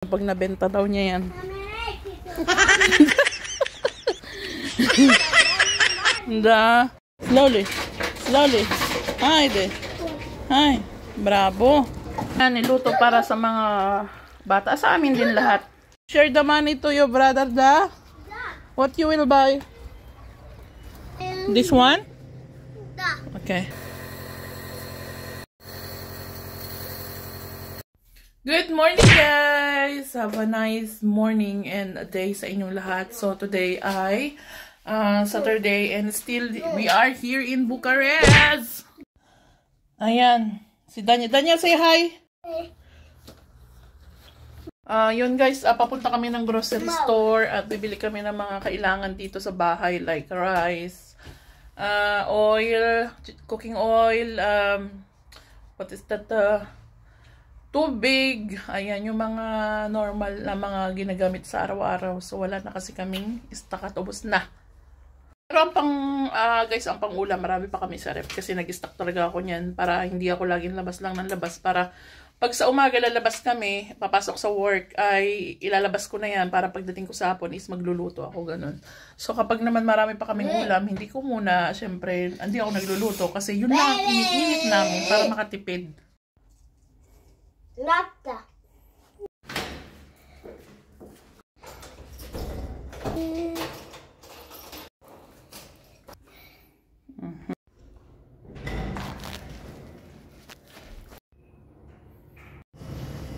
Pag nabenta daw niya yan. Da. Slowly. Slowly. Hi de. Hi. Bravo. Yan, niluto para sa mga bata. Sa amin din lahat. Share the money to your brother, da. What you will buy? This one? Okay. Good morning, guys! Have a nice morning and a day sa inyong lahat. So today ay Saturday and still we are here in Bucharest. Ayan, si Daniel. Daniel, say hi! Yun guys, papunta kami ng grocery store at bibili kami ng mga kailangan dito sa bahay like rice, oil, cooking oil, what is that? Tubig, ayan, yung mga normal na mga ginagamit sa araw-araw. So, wala na kasi kaming stock at ubos na. Pero ang guys, ang pang-ulam, marami pa kami sa ref. Kasi nag-stock talaga ako niyan para hindi ako laging labas lang ng labas. Para pag sa umaga lalabas kami, papasok sa work, ay ilalabas ko na yan para pagdating ko sa hapon is magluluto ako, ganun. So, kapag naman marami pa kaming ulam, hindi ko muna, syempre, hindi ako nagluluto. Kasi yun lang, init-init namin para makatipid. Nata.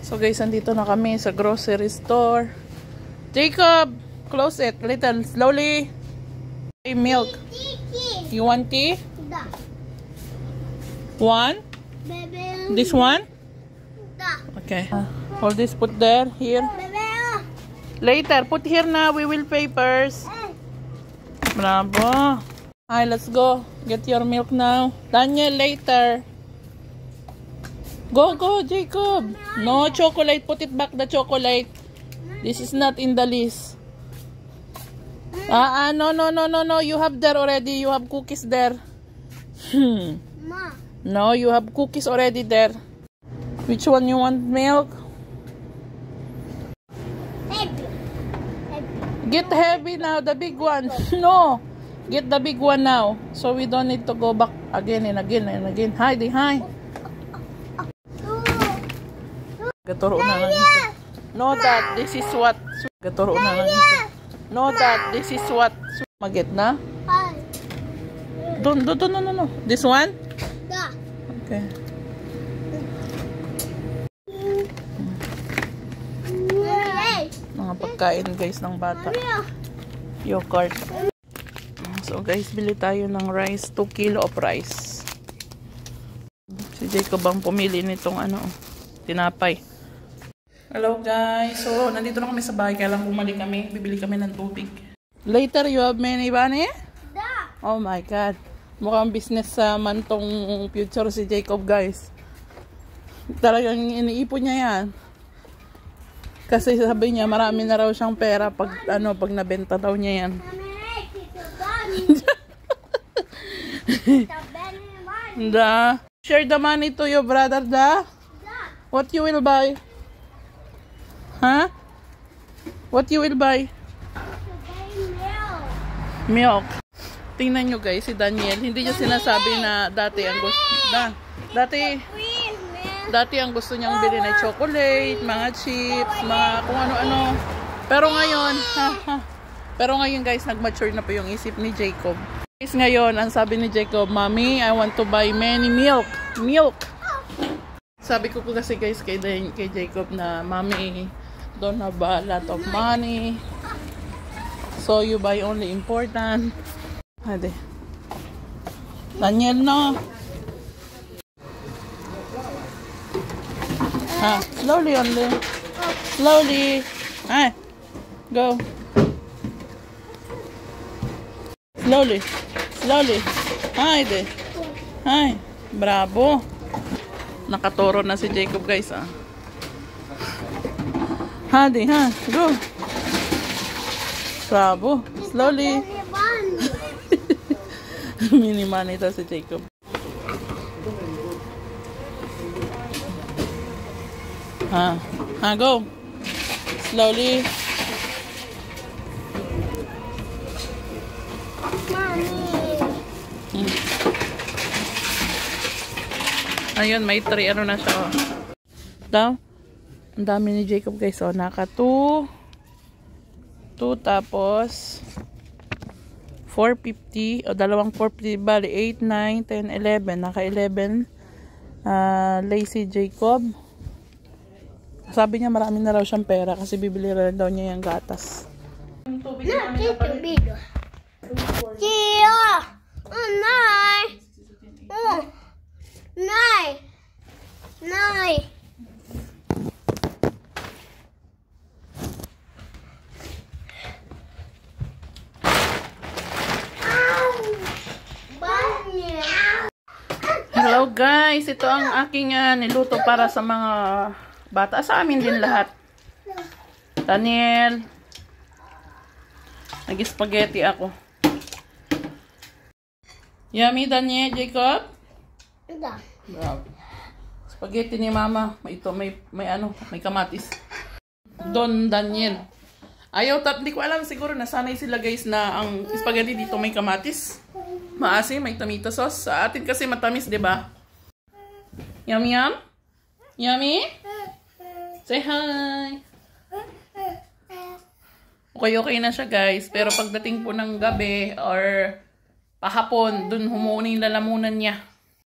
So guys, andito na kami sa grocery store. Jacob, close it little slowly. Hey, milk. You want tea? One? This one? Okay. Hold this, put there, here. Later, put here now. We will pay first. Bravo. Hi, let's go. Get your milk now. Daniel, later. Go, go, Jacob. No chocolate. Put it back, the chocolate. This is not in the list. No. You have there already. You have cookies there. No, you have cookies already there. Which one you want? Milk? Heavy. Get heavy now, the big one. No, get the big one now. So we don't need to go back again and again and again. Hi, hi. Gaturo na lang isa. No, Dad, this is what. Gaturo na lang isa. No, Dad, this is what. Maget na? No. This one? Okay. Mga pagkain guys ng bata. Yogurt. So guys, bili tayo ng rice. 2 kilo of rice. Si Jacob ang pumili nitong tinapay. Hello guys. So nandito na kami sa bahay. Kaya lang bumalik kami. Bibili kami ng tubig. Later, you have many bunny? Oh my God. Mukhang business man tong future si Jacob guys. Talagang iniipon niya yan. Kasi sabi niya, marami na raw siyang pera pag nabenta daw niya yan. Da. Share the money to your brother, da. What you will buy? Huh? What you will buy? Milk. Tingnan nyo guys, si Daniel, hindi niya sinasabi na dati ang gusto. Dati ang gusto niyang bilhin ay chocolate, mga chips, mga kung ano-ano. Pero ngayon guys, nag-mature na po yung isip ni Jacob. Guys, ngayon, ang sabi ni Jacob, Mommy, I want to buy many milk. Milk! Sabi ko po kasi guys kay Jacob na, Mommy, don't have a lot of money. So you buy only important. Hadi. Daniel, no? Slowly only. Slowly. Hi. Go. Slowly. Slowly. Hi de. Hi. Bravo. Nakaturo na si Jacob guys Hadi, go. Bravo. Slowly. Miniman ito si Jacob. Go. Slowly. Ayun, may 3 ano na siya. Daw. Ang dami ni Jacob guys. So, naka 2 tapos 450 o dalawang 450 bali 8, 9, 10, 11. Naka 11 Lazy Jacob. Sabi niya marami na raw siyang pera kasi bibili rin daw niya yung gatas. Yung tubig namin kapalit. Nine. Hello guys, ito ang aking niluto para sa mga bata. Sa amin din lahat. Daniel. Nag-spaghetti ako. Yummy, Daniel, Jacob? Bravo. Spaghetti ni Mama. May kamatis. Don Daniel. Hindi ko alam, siguro nasanay sila guys na ang spaghetti dito may kamatis. Maasim, may tomato sauce. Sa atin kasi matamis, 'di ba? Yum yum? Yummy? Say hi. Okay na siya guys, pero pagdating po ng gabi or pahapon, dun humuuna yung lalamunan niya.